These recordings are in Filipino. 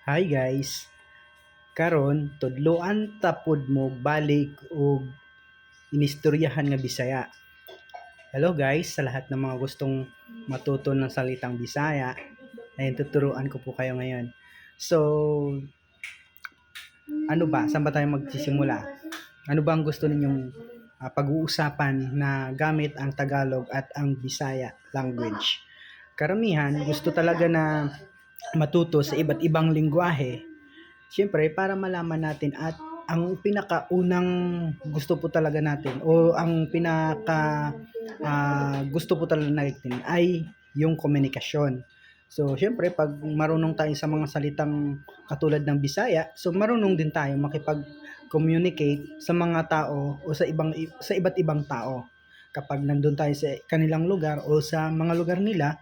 Hi guys, karon tudloan tapod mo balik og inistoryahan nga Bisaya. Hello guys, sa lahat ng mga gustong matuto ng salitang Bisaya, ay tuturuan ko po kayo ngayon. So, ano ba? Saan ba tayo magsisimula? Ano ba ang gusto ninyong pag-uusapan na gamit ang Tagalog at ang Bisaya language? Karamihan gusto talaga na matuto sa iba't ibang lingwahe. Siyempre, para malaman natin at ang pinakaunang gusto po talaga natin o ang gusto po talaga natin ay yung komunikasyon. So, siyempre, pag marunong tayo sa mga salitang katulad ng Bisaya, so marunong din tayo makipag-communicate sa mga tao o sa iba't ibang tao. Kapag nandun tayo sa kanilang lugar o sa mga lugar nila,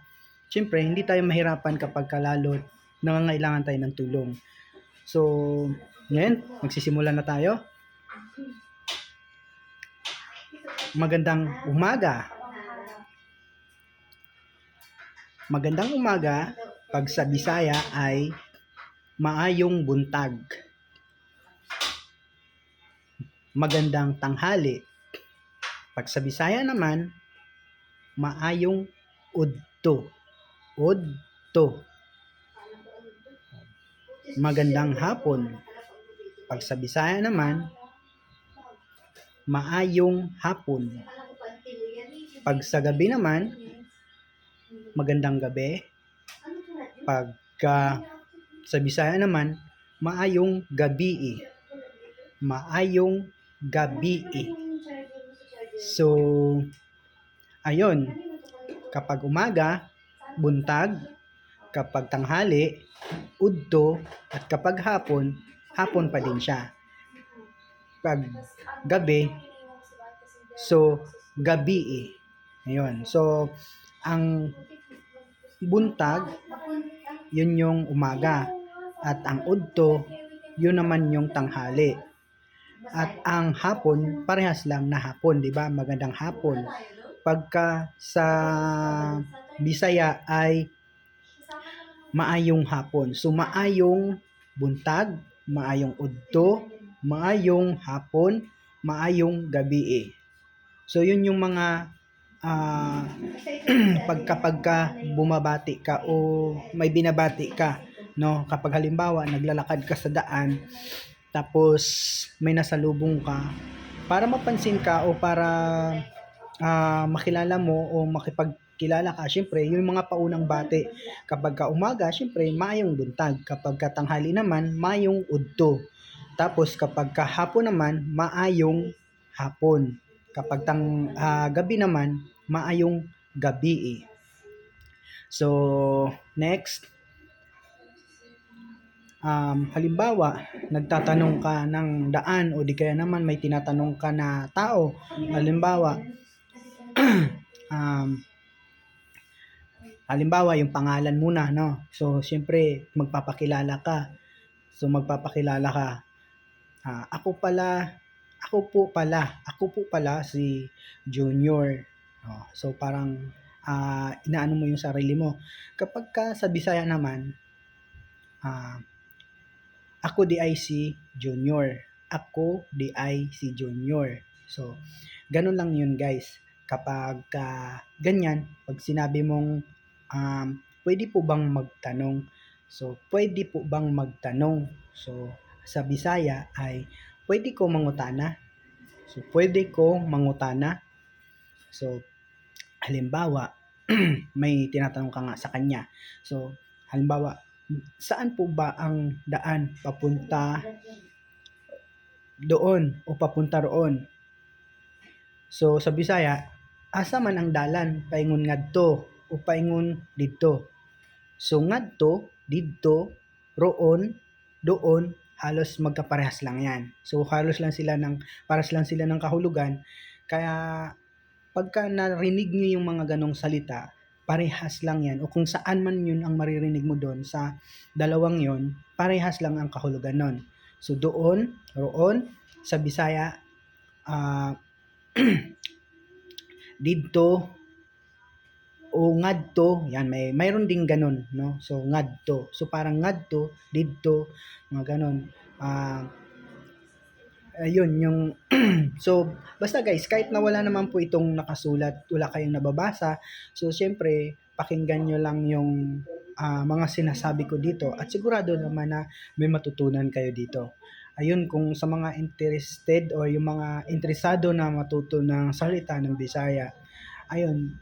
siyempre, hindi tayo mahirapan kapag kalalo nangangailangan tayo ng tulong. So, ngayon, magsisimula na tayo. Magandang umaga. Magandang umaga, pag sa Bisaya ay maayong buntag. Magandang tanghali. Pag sa Bisaya naman, maayong udto. Udto. Magandang hapon. Pag sa Bisaya naman, maayong hapon. Pag sa gabi naman, magandang gabi. Pagka sa Bisaya naman, maayong gabi. Maayong gabi. So, ayun. Kapag umaga, buntag. Kapag tanghali, udto. At kapag hapon, hapon pa din siya. Pag gabi, so gabi. Ayun. So, ang buntag, yun yung umaga. At ang udto, yun naman yung tanghali. At ang hapon, parehas lang na hapon, di ba? Magandang hapon. Pagka sa Bisaya ay maayong hapon. So, maayong buntag, maayong udto, maayong hapon, maayong gabi. So, yun yung mga pagka bumabati ka o may binabati ka, no? Kapag halimbawa naglalakad ka sa daan tapos may nasalubong ka, para mapansin ka o para makilala mo o makipagkilala ka, syempre yung mga paunang bati. Kapag ka umaga, syempre maayong buntag. Kapag ka tanghali naman, maayong udto. Tapos kapag ka hapon naman, maayong hapon. Kapag gabi naman, maayong gabi. So, next, halimbawa, nagtatanong ka ng daan o di kaya naman may tinatanong ka na tao. Halimbawa, yung pangalan muna, no? So, siyempre, magpapakilala ka. So, magpapakilala ka. Ako po pala si Junior. So, parang inaano mo yung sarili mo. Kapag ka sa Bisaya naman, ako di ay si Junior. Ako di ay si Junior. So, ganun lang yun guys. Kapag ganyan, pag sinabi mong pwede po bang magtanong? So, pwede po bang magtanong? So, sa Bisaya ay pwede ko mangutana. So, pwede ko mangutana. So, halimbawa, may tinatanong ka nga sa kanya. So, halimbawa, saan po ba ang daan papunta doon o papunta roon? So, sa Bisaya, asa man ang dalan, paingon ngadto o paingon didto. So, ngadto, didto, roon, doon, halos magkaparehas lang yan. So, paras lang sila ng kahulugan. Kaya, pagka narinig niyo yung mga ganong salita, parehas lang yan. O kung saan man yun ang maririnig mo doon sa dalawang yon, parehas lang ang kahulugan nun. So, doon, roon, sa Bisaya, didto, o ngadto, yan mayroon ding ganun, no? So ngadto. So parang ngadto, didto, mga ganun. Ayun yung so basta guys, kahit na wala naman po itong nakasulat, wala kayong nababasa, so siyempre pakinggan nyo lang yung mga sinasabi ko dito at sigurado naman na may matutunan kayo dito. Ayun, kung sa mga interested o yung mga interesado na matuto ng salita ng Bisaya, ayun,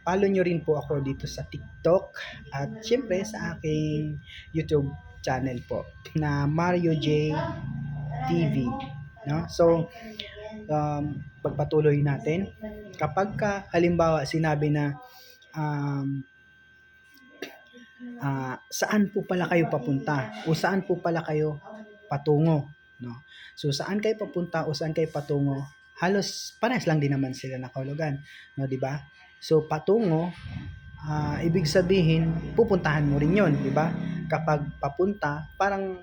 follow nyo rin po ako dito sa TikTok at siyempre sa aking YouTube channel po na Mario J TV, no? So, pagpatuloy natin. Kapag halimbawa sinabi na um, saan po pala kayo papunta o saan po pala kayo patungo, no? So, saan kayo papunta o saan kayo patungo, halos parehas lang din naman sila nakahulugan, no, di ba? So, patungo, ibig sabihin, pupuntahan mo rin yon, di ba? Kapag papunta, parang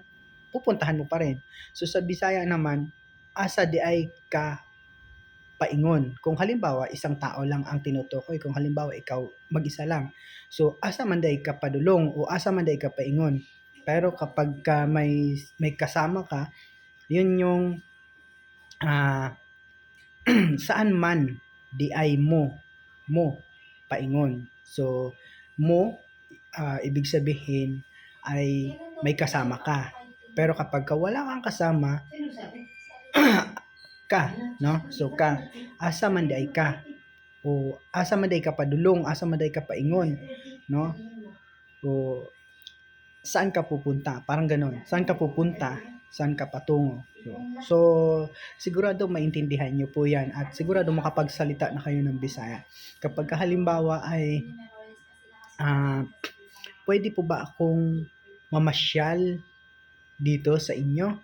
pupuntahan mo pa rin. So, sa Bisaya naman, asa di ay ka paingon. Kung halimbawa, isang tao lang ang tinutukoy, kung halimbawa, ikaw mag-isa lang. So, asa man day ka padulong o asa man day ka paingon. Pero kapag may kasama ka, yun yung saan man di ay mo paingon. So, mo, ibig sabihin ay may kasama ka. Pero kapag wala kang kasama, ka, no? So, asa man di ay ka. O asa man day ka padulong, asa man day ka paingon, no? O saan ka pupunta? Parang ganon. Saan ka pupunta? Saan ka patungo? So sigurado maintindihan nyo po yan at sigurado makapagsalita na kayo ng Bisaya. Kapag halimbawa ay pwede po ba akong mamasyal dito sa inyo?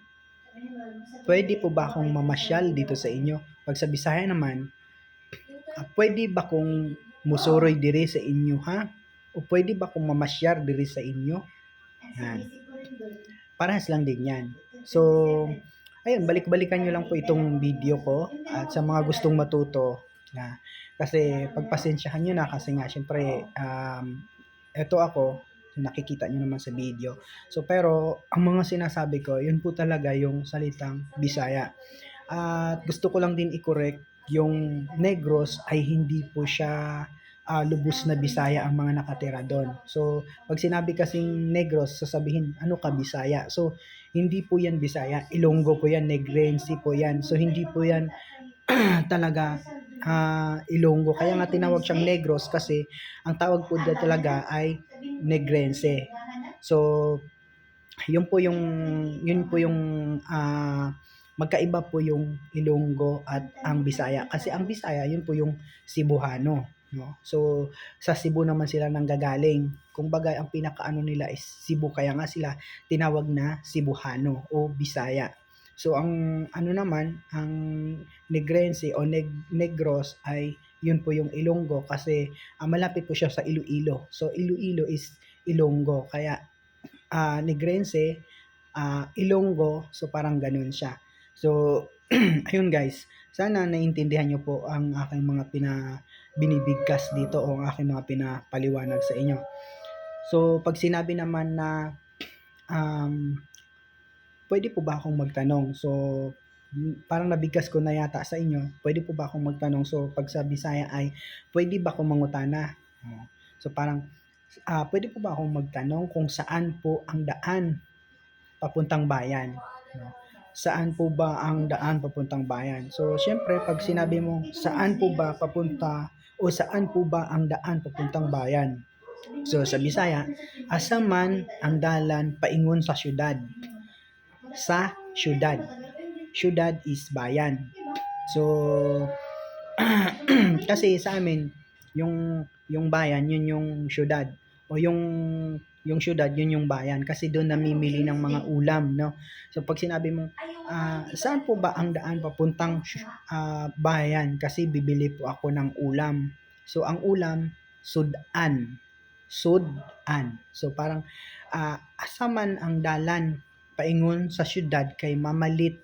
Pwede po ba akong mamasyal dito sa inyo? Pag sa Bisaya naman, pwede ba kong musuroy diri sa inyo, ha? O pwede ba kong mamasyar diri sa inyo? Yan. Parehas lang din yan. So, ayun, balik-balikan nyo lang po itong video ko at sa mga gustong matuto na kasi pagpasensyahan nyo na kasi nga syempre eto ako, nakikita nyo naman sa video. So pero ang mga sinasabi ko, yun po talaga yung salitang Bisaya. At gusto ko lang din i-correct yung Negros ay hindi po siya lubos na Bisaya ang mga nakatira doon. So, pag sinabi kasing Negros, sasabihin, ano ka Bisaya? So, hindi po yan Bisaya. Ilonggo po yan, Negrense po yan. So, hindi po yan talaga Ilonggo. Kaya nga tinawag siyang Negros kasi ang tawag po dyan talaga ay Negrense. So, yun po yung magkaiba po yung Ilonggo at ang Bisaya kasi ang Bisaya yun po yung Cebuano, no? So sa Cebu naman sila nanggagaling. Kung bagay ang pinakaano nila is Cebu kaya nga sila tinawag na Cebuano o Bisaya. So ang ano naman ang Negrense o Negros ay yun po yung Ilonggo kasi malapit po siya sa Iloilo. So Iloilo is Ilonggo kaya Negrense, Ilonggo, so parang ganun siya. So, ayun guys, sana naintindihan nyo po ang aking mga binibigkas dito o ang aking mga pinapaliwanag sa inyo. So, pag sinabi naman na pwede po ba akong magtanong? So, parang nabigkas ko na yata sa inyo, pwede po ba akong magtanong? So, pag sa Bisaya ay, pwede ba akong mangutana? So, parang, pwede po ba akong magtanong kung saan po ang daan papuntang bayan? Saan po ba ang daan papuntang bayan? So, syempre, pag sinabi mo, saan po ba papunta o saan po ba ang daan papuntang bayan? So, sa Bisaya, asa man ang dalan paingon sa syudad. Sa syudad. Syudad is bayan. So, kasi sa amin, yung bayan, yun yung syudad. O yung syudad, yun yung bayan. Kasi doon namimili ng mga ulam, no? So, pag sinabi mo, saan po ba ang daan papuntang bayan? Kasi bibili po ako ng ulam. So, ang ulam, sudan. Sudan. So, parang, asa man ang dalan paingon sa syudad kay mamalit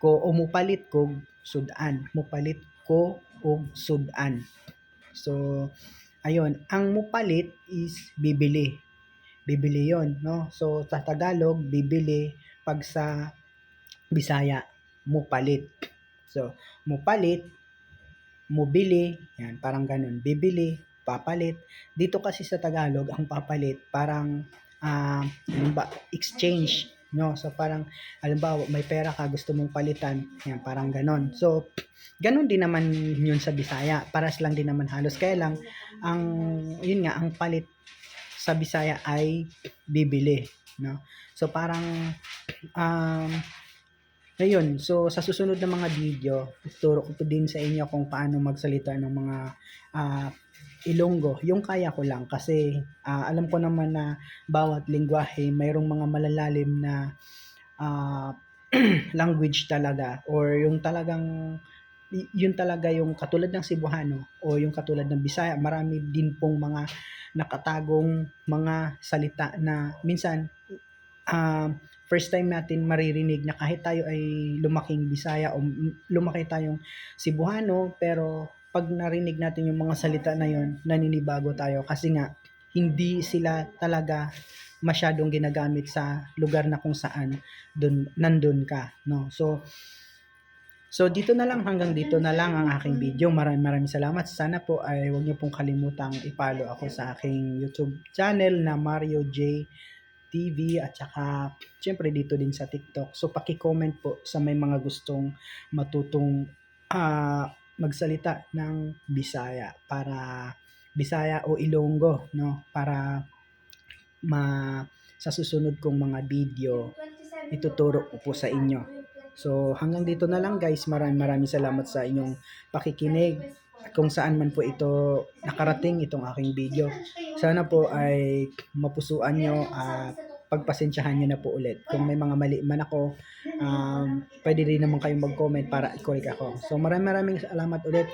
ko o mupalit ko sudan. Mupalit ko og sudan. So, ayun, ang mupalit is bibili. Bibili 'yon, no? So, sa Tagalog, bibili. Pag sa Bisaya, mupalit. So, mupalit, mubili, yan, parang ganun. Bibili, papalit. Dito kasi sa Tagalog, ang papalit, parang, exchange, no? So, parang, halimbawa, may pera ka, gusto mong palitan, yan, parang ganon. So, ganun din naman yun sa Bisaya. Paras lang din naman halos. Kaya lang, ang, yun nga, ang palit sa Bisaya ay bibili, no? So, parang, um, ayun, so sa susunod na mga video, ituturo ko din sa inyo kung paano magsalita ng mga ah, Ilonggo. Yung kaya ko lang kasi alam ko naman na bawat lingwahe mayroong mga malalalim na ah, language talaga, or yung talagang yun talaga yung katulad ng Cebuano o yung katulad ng Bisaya, marami din pong mga nakatagong mga salita na minsan first time natin maririnig, na kahit tayo ay lumaking Bisaya o lumaki tayong Cebuano, pero pag narinig natin yung mga salita na yun, naninibago tayo kasi nga hindi sila talaga masyadong ginagamit sa lugar na kung saan nandun ka, no? So dito na lang, hanggang dito na lang ang aking video. Maraming salamat. Sana po ay huwag niyo pong kalimutang i-follow ako sa aking YouTube channel na Mario J TV, at saka syempre dito din sa TikTok. So paki-comment po sa may mga gustong matutong magsalita ng Bisaya o Ilonggo, no? Para sa susunod kong mga video ituturo ko po sa inyo. So hanggang dito na lang guys. Maraming salamat sa inyong pakikinig kung saan man po ito nakarating, itong aking video. Sana po ay mapusuan nyo at pagpasensyahan nyo na po ulit. Kung may mga mali man ako, pwede rin naman kayong mag-comment para i-correct ako. So maraming salamat ulit.